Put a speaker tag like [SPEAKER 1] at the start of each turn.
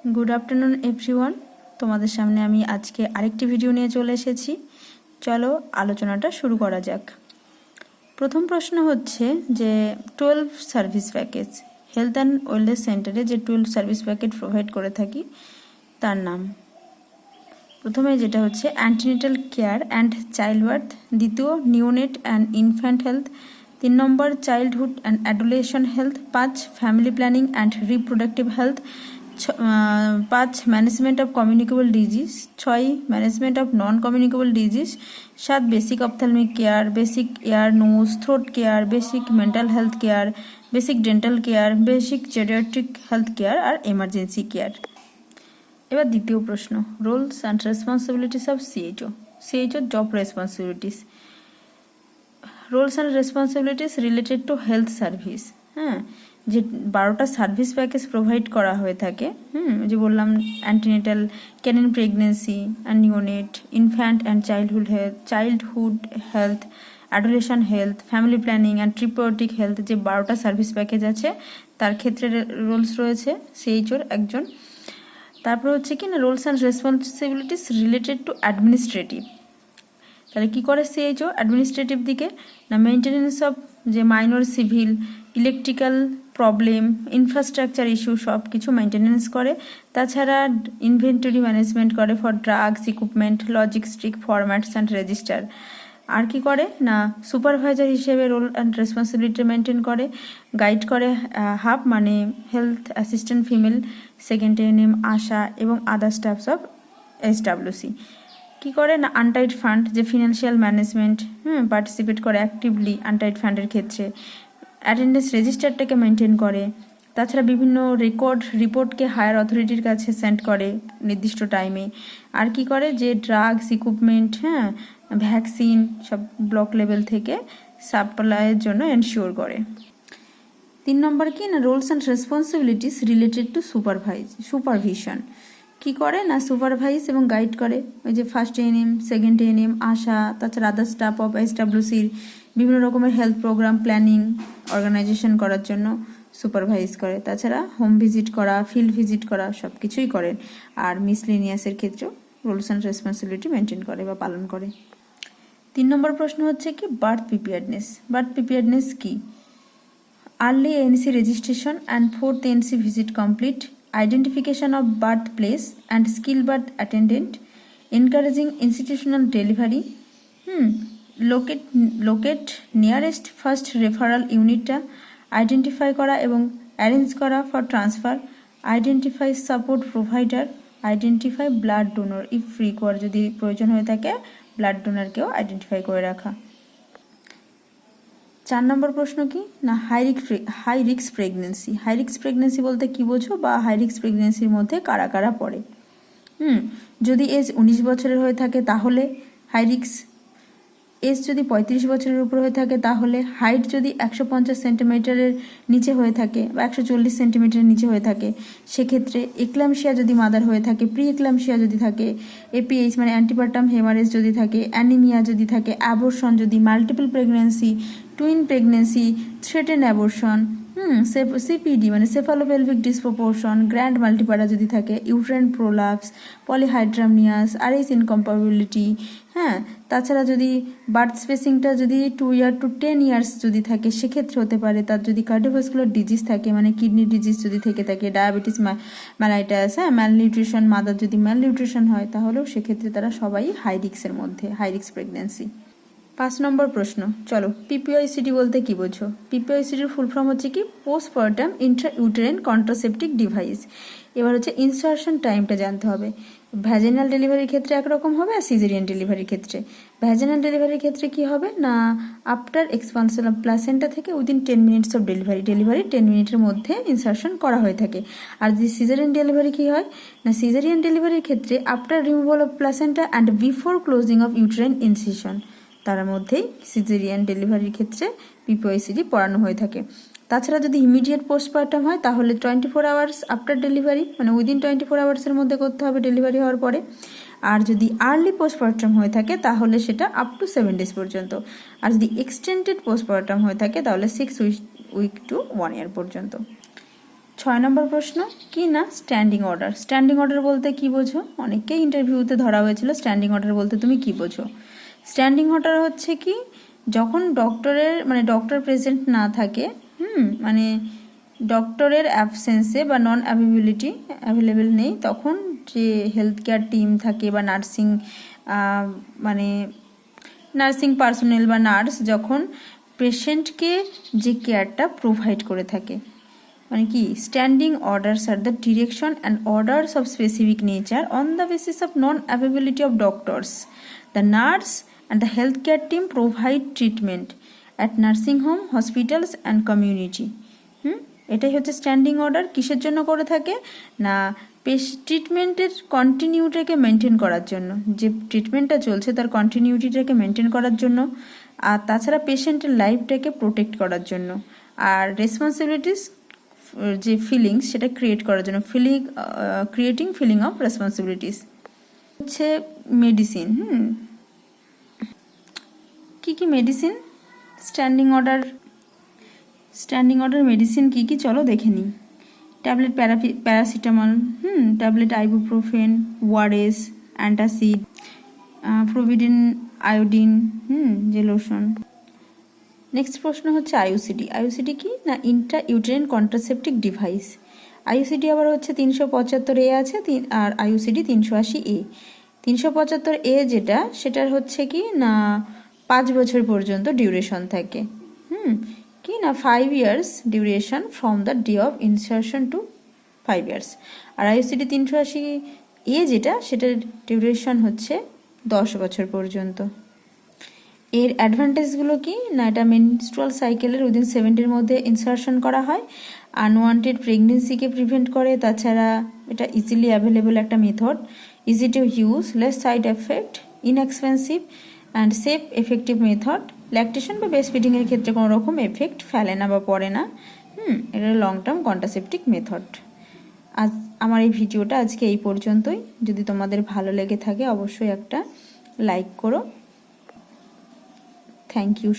[SPEAKER 1] Good afternoon everyone. তোমাদের সামনে আমি আজকে আরেকটি ভিডিও নিয়ে চলে এসেছি। চলো আলোচনাটা শুরু করা যাক। প্রথম প্রশ্ন হচ্ছে যে 12 service package, health and wellness সেন্টারে যে 12 সার্ভিস প্যাকেজ প্রোভাইড করে থাকি তার নাম। প্রথমে যেটা হচ্ছে antenatal care and child birth, দ্বিতীয় neonate and infant health, 3 number childhood and adolescent health, 5 family planning and reproductive health, 5 management of communicable disease, 6 management of non communicable disease, 7 basic ophthalmic care, basic ear nose throat care, basic mental health care, basic dental care, basic geriatric health care আর emergency care. এবার দ্বিতীয় প্রশ্ন, roles and responsibilities of CHO. CHO job responsibilities, roles and responsibilities related to health service. হ্যাঁ, যে 12টা service package provide করা হয়ে থাকে, যে বললাম antenatal care in pregnancy and neonate, infant and childhood health, adolescent health, family planning and reproductive health, যে 12টা সার্ভিস প্যাকেজ আছে তার ক্ষেত্রে রোলস রয়েছে সিএইচওর একজন। তারপর হচ্ছে কি না, roles and responsibilities related to administrative. তাহলে কী করে সিএইচও অ্যাডমিনিস্ট্রেটিভ দিকে না, মেনটেনেন্স অফ যে minor civil electrical problem, infrastructure issue সব কিছু মেনটেনেন্স করে। তাছাড়া ইনভেন্টরি ম্যানেজমেন্ট করে for drugs, equipment, logistic, formats and register. আর কি করে না, সুপারভাইজার হিসেবে রোল অ্যান্ড রেসপন্সিবিলিটি মেনটেন করে, গাইড করে হাব মানে health assistant female, second ANM, ASHA এবং আদার স্টাফস অফ এসডাব্লিউসি। কী করে না, আনটাইড ফান্ড যে ফিনান্সিয়াল ম্যানেজমেন্ট পার্টিসিপেট করে অ্যাক্টিভলি আনটাইড ফান্ডের ক্ষেত্রে, অ্যাটেন্ডেন্স রেজিস্টারটাকে মেনটেন করে। তাছাড়া বিভিন্ন রিপোর্টকে হায়ার অথরিটির কাছে সেন্ড করে নির্দিষ্ট টাইমে। আর কি করে, যে ড্রাগস, ইকুইপমেন্ট, ভ্যাকসিন সব ব্লক লেভেল থেকে সাপ্লাইয়ের জন্য এনশিওর করে। 3 নম্বর কি না, roles and responsibilities related to supervision. কী করে না, সুপারভাইজ এবং গাইড করে ওই যে first ANM, second ANM, ASHA, তাছাড়া আদার স্টাফ অফ এসডাব্লিউসির বিভিন্ন রকমের হেলথ প্রোগ্রাম প্ল্যানিং অর্গানাইজেশন করার জন্য সুপারভাইজ করে। তাছাড়া হোম ভিজিট করা, ফিল্ড ভিজিট করা সব কিছুই করেন। আর মিসলেনিয়াসের ক্ষেত্রেও রুলস অ্যান্ড রেসপন্সিবিলিটি মেনটেন করে বা পালন করে। 3 নম্বর প্রশ্ন হচ্ছে কি, বার্থ প্রিপেয়ারনেস। বার্থ প্রিপেয়ারনেস কি? Early ANC registration and 4th ANC visit complete, identification of birthplace and skill birth attendant, encouraging institutional delivery, locate nearest first referral unit, identify করা এবং arrange করা for transfer, identify support provider, identify blood donor if required, যদি প্রয়োজন হয়ে থাকে blood ডোনারকেও identify করে রাখা। 4 নম্বর প্রশ্ন কি না, high risk pregnancy. High risk pregnancy বলতে কি বোঝো বা হাই রিস্ক প্রেগনেন্সির মধ্যে কারা কারা পড়ে? যদি এজ 19 বছরের হয়ে থাকে তাহলে হাই রিস্ক, এজ যদি 35 বছরের উপর হয়ে থাকে তাহলে, হাইট যদি 150 সেন্টিমিটারের নিচে হয়ে থাকে বা 140 সেন্টিমিটারের নিচে হয়ে থাকে সেক্ষেত্রে, এক্লামশিয়া যদি মাদার হয়ে থাকে, প্রি এক্লামশিয়া যদি থাকে, এপিএইচ মানে অ্যান্টিপার্টাম হেমারেজ যদি থাকে, অ্যানিমিয়া যদি থাকে, অ্যাবর্শন যদি, multiple pregnancy, twin pregnancy, threaten abortion, CPD মানে সেফালোপেলভিক ডিসপ্রপোর্শন, গ্র্যান্ড মাল্টিপারা যদি থাকে, ইউট্রাইন প্রোলাপস, পলিহাইড্রামনিয়াস, আরএইচ ইনকম্পাটিবিলিটি। তাছাড়া যদি বার্থ স্পেসিংটা যদি 2 ইয়ার টু 10 ইয়ার্স যদি থাকে সেক্ষেত্রে হতে পারে। তার যদি কার্ডিওভাস্কুলার ডিজিজ থাকে মানে কিডনি ডিজিজ যদি থেকে থাকে, ডায়াবেটিস ম্যালাইটাস, ম্যালনিউট্রিশন, মাদার যদি ম্যালনিউট্রিশন হয় তাহলেও সেক্ষেত্রে তারা সবাই হাই রিস্কের মধ্যে, হাই রিস্ক প্রেগনেন্সি। 5 নম্বর প্রশ্ন, চলো পিপিআইসিডি বলতে কি বোঝো? পিপিআইসিডির ফুল ফর্ম হচ্ছে কি, পোস্টপার্টাম ইন্ট্রাইউটেরাইন কন্ট্রাসেপটিভ ডিভাইস। এবার হচ্ছে ইনসারশন টাইমটা জানতে হবে। ভ্যাজিনাল ডেলিভারির ক্ষেত্রে একরকম হবে আর সিজারিয়ান ডেলিভারির ক্ষেত্রে। ভ্যাজিনাল ডেলিভারির ক্ষেত্রে কি হবে না, আফটার এক্সপানশন অফ প্লাসেন্টা থেকে উইদিন 10 মিনিটস অফ ডেলিভারি 10 মিনিটের মধ্যে ইনসারশন করা হয়ে থাকে। আর যদি সিজারিয়ান ডেলিভারি কি হয় না, সিজারিয়ান ডেলিভারির ক্ষেত্রে after removal of placenta and before closing of uterine incision, তার মধ্যেই সিজারিয়ান ডেলিভারির ক্ষেত্রে পিপিআইসিডি পড়ানো হয়ে থাকে। তাছাড়া যদি ইমিডিয়েট পোস্টপার্টাম হয় তাহলে 24 আওয়ার্স আফটার ডেলিভারি মানে উইদিন 24 আওয়ার্সের মধ্যে করতে হবে ডেলিভারি হওয়ার পরে। আর যদি আর্লি পোস্টপার্টাম হয়ে থাকে তাহলে সেটা আপ টু 7 ডেজ পর্যন্ত। আর যদি এক্সটেন্ডেড পোস্টপার্টাম হয়ে থাকে তাহলে 6 উইক টু 1 ইয়ার পর্যন্ত। 6 নম্বর প্রশ্ন কি না স্ট্যান্ডিং অর্ডার। স্ট্যান্ডিং অর্ডার বলতে কি বোঝো? অনেককেই ইন্টারভিউতে ধরা হয়েছিল স্ট্যান্ডিং অর্ডার বলতে তুমি কি বোঝো। স্ট্যান্ডিং অর্ডার হচ্ছে কি যখন ডক্টর প্রেজেন্ট না থাকে, মানে ডক্টরের অ্যাবসেন্সে বা নন অ্যাভেলেবেল নেই, তখন যে হেলথ কেয়ার টিম থাকে বা নার্সিং পার্সোনেল বা নার্স যখন পেশেন্টকে যে কেয়ারটা প্রোভাইড করে থাকে, মানে কি standing orders are the direction and orders of specific nature on the basis of non availability of doctors the nurse and the health care team provide treatment at nursing home hospitals and community. এটাই হচ্ছে standing order. কিসের জন্য করে থাকে না ট্রিটমেন্টের কন্টিনিউটাকে maintain করার জন্য, যে ট্রিটমেন্টটা চলছে তার কন্টিনিউটিটাকে মেনটেন করার জন্য, আর তাছাড়া পেশেন্টের লাইফটাকে প্রোটেক্ট করার জন্য, আর রেসপন্সিবিলিটিস যে ফিলিংস সেটা ক্রিয়েট করার জন্য, ক্রিয়েটিং ফিলিং অফ রেসপন্সিবিলিটিস। হচ্ছে মেডিসিন। কি মেডিসিন স্ট্যান্ডিং অর্ডার মেডিসিন কি চলো দেখে নিই। Tablet paracetamol, tablet ibuprofen, ORS, antacid, povidone, iodine, যে লোশন। নেক্সট প্রশ্ন হচ্ছে আইইউসিডি কি না intra uterine contraceptive device. IUCD আবার হচ্ছে 375A আছে, আর আইইউসিডি 380A। 375A যেটা সেটার হচ্ছে কি না 5 বছর পর্যন্ত ডিউরেশন থাকে, কি না 5 years duration from the day of insertion to 5 years। আর আইইউসিডি 380A যেটা সেটার ডিউরেশন হচ্ছে 10 বছর পর্যন্ত। এর অ্যাডভান্টেজগুলো কি না এটা মেনস্ট্রুয়াল সাইকেলের উইদিন 70 মধ্যে ইনসারশন করা হয়, আনওয়ান্টেড প্রেগনেন্সিকে প্রিভেন্ট করে, তাছাড়া এটা ইজিলি অ্যাভেলেবল একটা method, easy to use, less side effect, inexpensive and safe effective method. Lactation বা ব্রেস্ট ফিডিংয়ের ক্ষেত্রে কোনো রকম এফেক্ট ফেলে না বা পড়ে না। এটা লং টার্ম কন্ট্রাসেপটিভ মেথড। আজ আমার এই ভিডিওটা আজকে এই পর্যন্তই। যদি তোমাদের ভালো লেগে থাকে অবশ্যই একটা লাইক করো। Thank you.